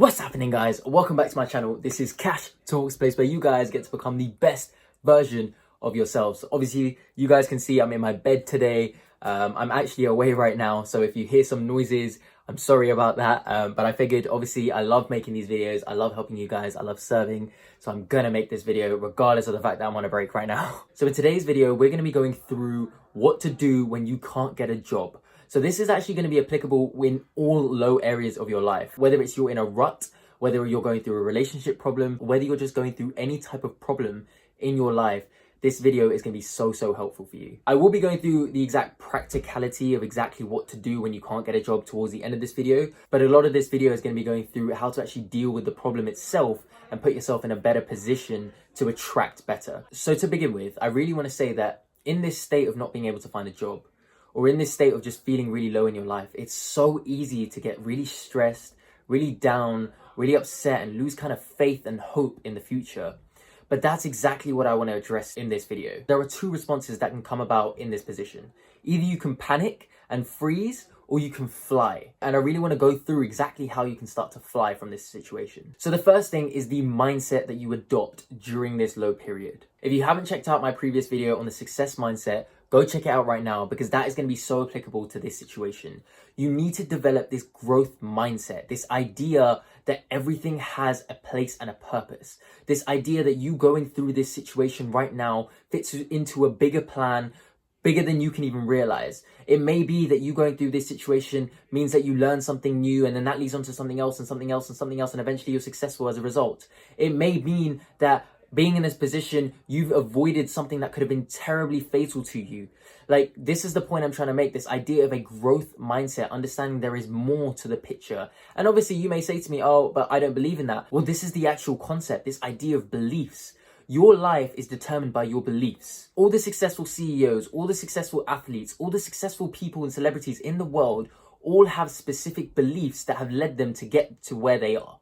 What's happening, guys? Welcome back to my channel. This is Cash Talks, place where you guys get to become the best version of yourselves. Obviously, you guys can see I'm in my bed today. I'm actually away right now, so if you hear some noises, I'm sorry about that. But I figured, obviously, I love making these videos. I love helping you guys. I love serving. So I'm gonna make this video regardless of the fact that I'm on a break right now. So in today's video, we're gonna be going through what to do when you can't get a job. So this is actually going to be applicable in all low areas of your life, whether it's you're in a rut, whether you're going through a relationship problem, whether you're just going through any type of problem in your life. This video is going to be so helpful for you. I will be going through the exact practicality of exactly what to do when you can't get a job towards the end of this video. But a lot of this video is going to be going through how to actually deal with the problem itself and put yourself in a better position to attract better. So to begin with, I really want to say that in this state of not being able to find a job, or in this state of just feeling really low in your life, it's so easy to get really stressed, really down, really upset, and lose kind of faith and hope in the future. But that's exactly what I want to address in this video. There are two responses that can come about in this position. Either you can panic and freeze, or you can fly. And I really want to go through exactly how you can start to fly from this situation. So the first thing is the mindset that you adopt during this low period. If you haven't checked out my previous video on the success mindset, go check it out right now, because that is going to be so applicable to this situation. You need to develop this growth mindset, this idea that everything has a place and a purpose. This idea that you going through this situation right now fits into a bigger plan, bigger than you can even realize. It may be that you going through this situation means that you learn something new, and then that leads on to something else and something else and something else, and eventually you're successful as a result. It may mean that being in this position, you've avoided something that could have been terribly fatal to you. Like, this is the point I'm trying to make, this idea of a growth mindset, understanding there is more to the picture. And obviously you may say to me, oh, but I don't believe in that. Well, this is the actual concept, this idea of beliefs. Your life is determined by your beliefs. All the successful CEOs, all the successful athletes, all the successful people and celebrities in the world all have specific beliefs that have led them to get to where they are.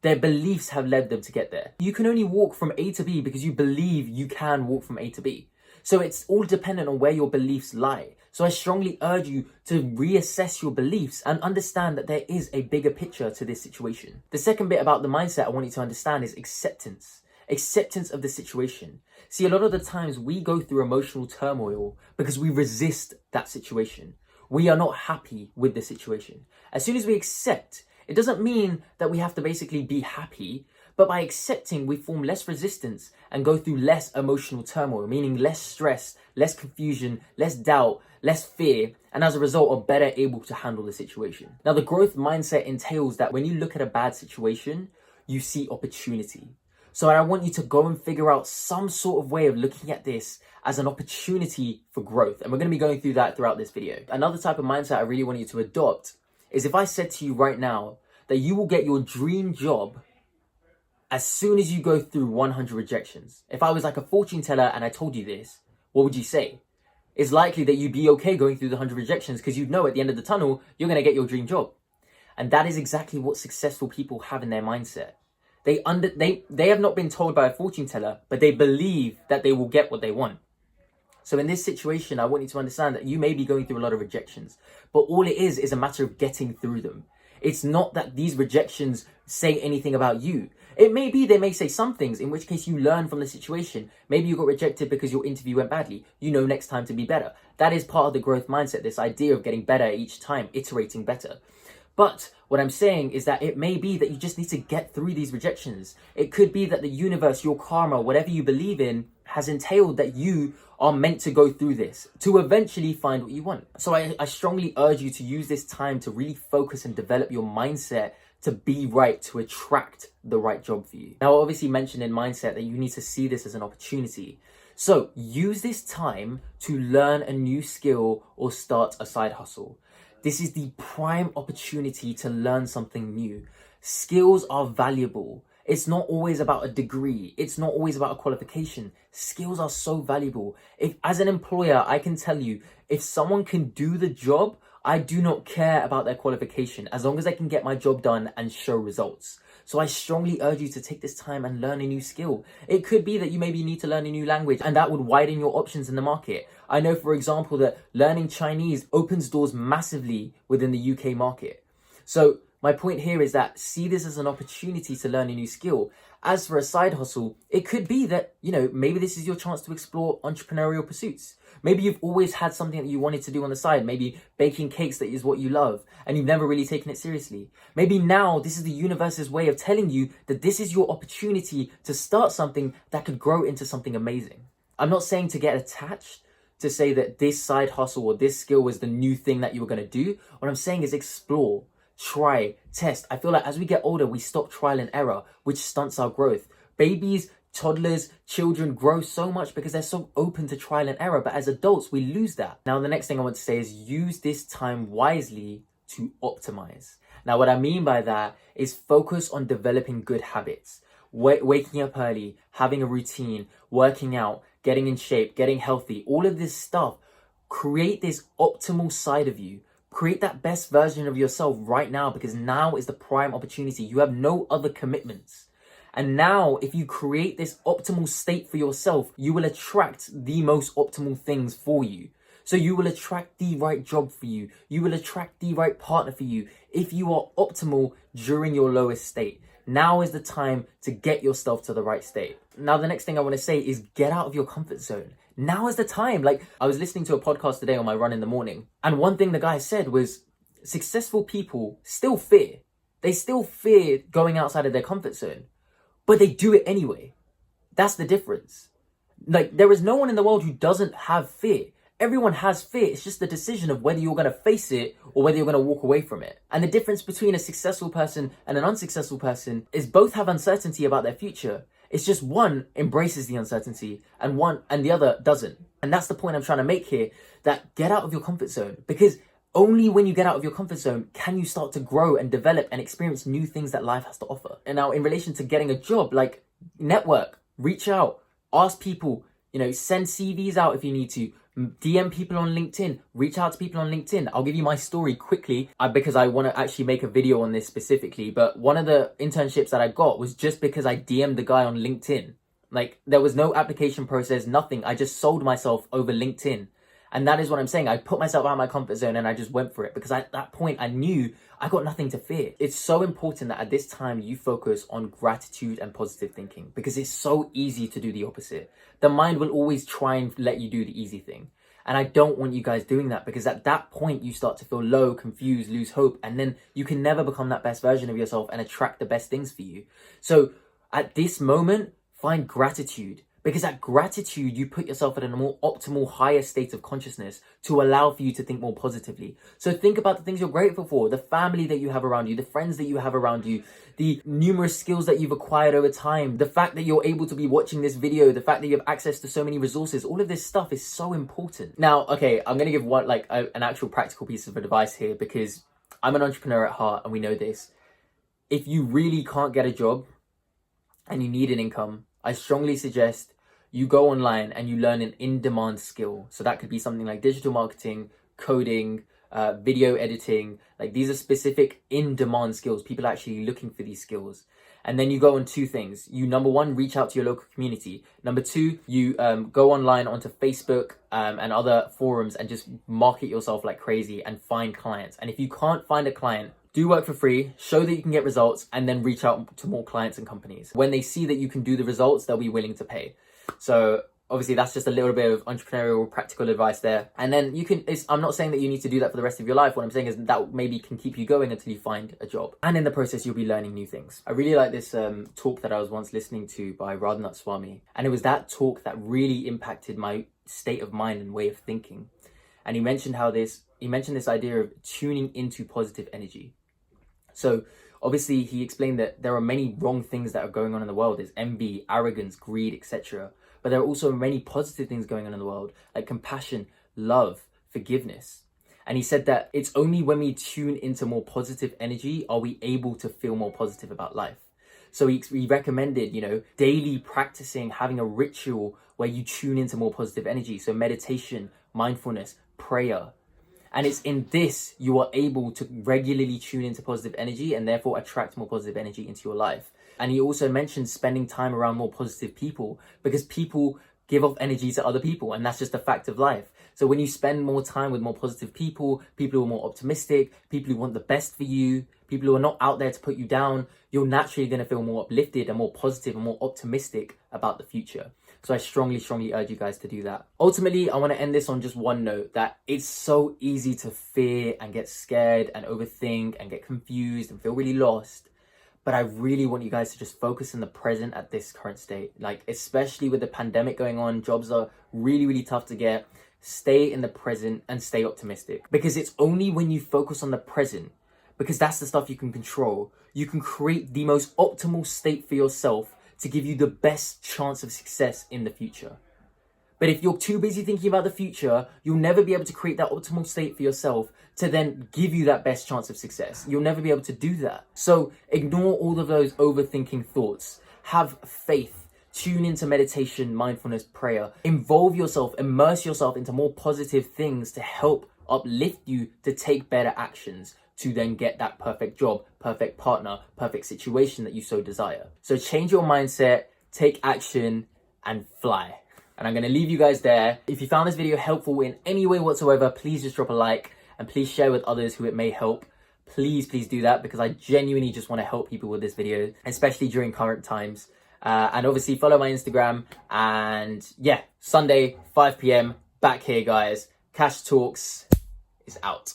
Their beliefs have led them to get there. You can only walk from A to B because you believe you can walk from A to B. So it's all dependent on where your beliefs lie. So I strongly urge you to reassess your beliefs and understand that there is a bigger picture to this situation. The second bit about the mindset I want you to understand is acceptance. Acceptance of the situation. See, a lot of the times we go through emotional turmoil because we resist that situation. We are not happy with the situation. As soon as we accept, it doesn't mean that we have to basically be happy, but by accepting, we form less resistance and go through less emotional turmoil, meaning less stress, less confusion, less doubt, less fear, and as a result are better able to handle the situation. Now, the growth mindset entails that when you look at a bad situation, you see opportunity. So I want you to go and figure out some sort of way of looking at this as an opportunity for growth. And we're going to be going through that throughout this video. Another type of mindset I really want you to adopt is if I said to you right now that you will get your dream job as soon as you go through 100 rejections. If I was like a fortune teller and I told you this, what would you say? It's likely that you'd be okay going through the 100 rejections because you'd know at the end of the tunnel, you're going to get your dream job. And that is exactly what successful people have in their mindset. They have not been told by a fortune teller, but they believe that they will get what they want. So in this situation, I want you to understand that you may be going through a lot of rejections, but all it is a matter of getting through them. It's not that these rejections say anything about you. It may be they may say some things, in which case you learn from the situation. Maybe you got rejected because your interview went badly. You know next time to be better. That is part of the growth mindset, this idea of getting better each time, iterating better. But what I'm saying is that it may be that you just need to get through these rejections. It could be that the universe, your karma, whatever you believe in, has entailed that you are meant to go through this to eventually find what you want. So I strongly urge you to use this time to really focus and develop your mindset to be right, to attract the right job for you. Now, I obviously mentioned in mindset that you need to see this as an opportunity. So use this time to learn a new skill or start a side hustle. This is the prime opportunity to learn something new. Skills are valuable. It's not always about a degree. It's not always about a qualification. Skills are so valuable. If, as an employer, I can tell you, if someone can do the job, I do not care about their qualification as long as I can get my job done and show results. So I strongly urge you to take this time and learn a new skill. It could be that you maybe need to learn a new language, and that would widen your options in the market. I know, for example, that learning Chinese opens doors massively within the UK market. So My point here is that see this as an opportunity to learn a new skill. As for a side hustle, it could be that, maybe this is your chance to explore entrepreneurial pursuits. Maybe you've always had something that you wanted to do on the side, maybe baking cakes that is what you love, and you've never really taken it seriously. Maybe now this is the universe's way of telling you that this is your opportunity to start something that could grow into something amazing. I'm not saying to get attached, to say that this side hustle or this skill was the new thing that you were going to do. What I'm saying is explore, try, test. I feel like as we get older, we stop trial and error, which stunts our growth. Babies, toddlers, children grow so much because they're so open to trial and error. But as adults, we lose that. Now, the next thing I want to say is use this time wisely to optimize. Now, what I mean by that is focus on developing good habits. Waking up early, having a routine, working out, getting in shape, getting healthy, all of this stuff. Create this optimal side of you. Create that best version of yourself right now, because now is the prime opportunity. You have no other commitments. And now, if you create this optimal state for yourself, you will attract the most optimal things for you. So you will attract the right job for you. You will attract the right partner for you if you are optimal during your lowest state. Now is the time to get yourself to the right state. Now, the next thing I want to say is get out of your comfort zone. Now is the time. Like, I was listening to a podcast today on my run in the morning, and one thing the guy said was successful people still fear. They still fear going outside of their comfort zone, but they do it anyway. That's the difference. Like, there is no one in the world who doesn't have fear. Everyone has fear. It's just the decision of whether you're going to face it or whether you're going to walk away from it. And the difference between a successful person and an unsuccessful person is both have uncertainty about their future. It's just one embraces the uncertainty and the other doesn't. And that's the point I'm trying to make here, that get out of your comfort zone, because only when you get out of your comfort zone can you start to grow and develop and experience new things that life has to offer. And now in relation to getting a job, like, network, reach out, ask people, send CVs out if you need to, DM people on LinkedIn, reach out to people on LinkedIn. I'll give you my story quickly because I want to actually make a video on this specifically. But one of the internships that I got was just because I DM'd the guy on LinkedIn. Like, there was no application process, nothing. I just sold myself over LinkedIn. And that is what I'm saying. I put myself out of my comfort zone and I just went for it because at that point I knew I got nothing to fear. It's so important that at this time you focus on gratitude and positive thinking, because it's so easy to do the opposite. The mind will always try and let you do the easy thing. And I don't want you guys doing that, because at that point you start to feel low, confused, lose hope, and then you can never become that best version of yourself and attract the best things for you. So at this moment, find gratitude. Because at gratitude, you put yourself at a more optimal, higher state of consciousness to allow for you to think more positively. So think about the things you're grateful for, the family that you have around you, the friends that you have around you, the numerous skills that you've acquired over time, the fact that you're able to be watching this video, the fact that you have access to so many resources. All of this stuff is so important. Now, okay, I'm going to give an actual practical piece of advice here, because I'm an entrepreneur at heart and we know this. If you really can't get a job and you need an income, I strongly suggest you go online and you learn an in-demand skill. So that could be something like digital marketing, coding, video editing. Like, these are specific in-demand skills. People are actually looking for these skills. And then you go on two things. You, number one, reach out to your local community. Number two, you go online onto Facebook and other forums and just market yourself like crazy and find clients. And if you can't find a client, do work for free, show that you can get results, and then reach out to more clients and companies. When they see that you can do the results, they'll be willing to pay. So obviously that's just a little bit of entrepreneurial practical advice there. And then you can, I'm not saying that you need to do that for the rest of your life. What I'm saying is that maybe can keep you going until you find a job. And in the process, you'll be learning new things. I really like this talk that I was once listening to by Radhanath Swami. And it was that talk that really impacted my state of mind and way of thinking. And he mentioned this idea of tuning into positive energy. So obviously he explained that there are many wrong things that are going on in the world. There's envy, arrogance, greed, etc. But there are also many positive things going on in the world, like compassion, love, forgiveness. And he said that it's only when we tune into more positive energy are we able to feel more positive about life. So he recommended, daily practicing, having a ritual where you tune into more positive energy. So meditation, mindfulness, prayer. And it's in this you are able to regularly tune into positive energy and therefore attract more positive energy into your life. And he also mentioned spending time around more positive people, because people give off energy to other people, and that's just a fact of life. So when you spend more time with more positive people, people who are more optimistic, people who want the best for you, people who are not out there to put you down, you're naturally going to feel more uplifted and more positive and more optimistic about the future. So I strongly, strongly urge you guys to do that. Ultimately, I want to end this on just one note, that it's so easy to fear and get scared and overthink and get confused and feel really lost. But I really want you guys to just focus in the present at this current state. Like, especially with the pandemic going on, jobs are really, really tough to get. Stay in the present and stay optimistic. Because it's only when you focus on the present, because that's the stuff you can control, you can create the most optimal state for yourself to give you the best chance of success in the future. But if you're too busy thinking about the future, you'll never be able to create that optimal state for yourself to then give you that best chance of success. You'll never be able to do that. So ignore all of those overthinking thoughts. Have faith. Tune into meditation, mindfulness, prayer. Involve yourself, immerse yourself into more positive things to help uplift you to take better actions, to then get that perfect job, perfect partner, perfect situation that you so desire. So change your mindset, take action, and fly. And I'm going to leave you guys there. If you found this video helpful in any way whatsoever, please just drop a like and please share with others who it may help. Please do that, because I genuinely just want to help people with this video, especially during current times. And obviously follow my Instagram, and yeah, Sunday, 5 p.m, back here, guys. Cash Talks is out.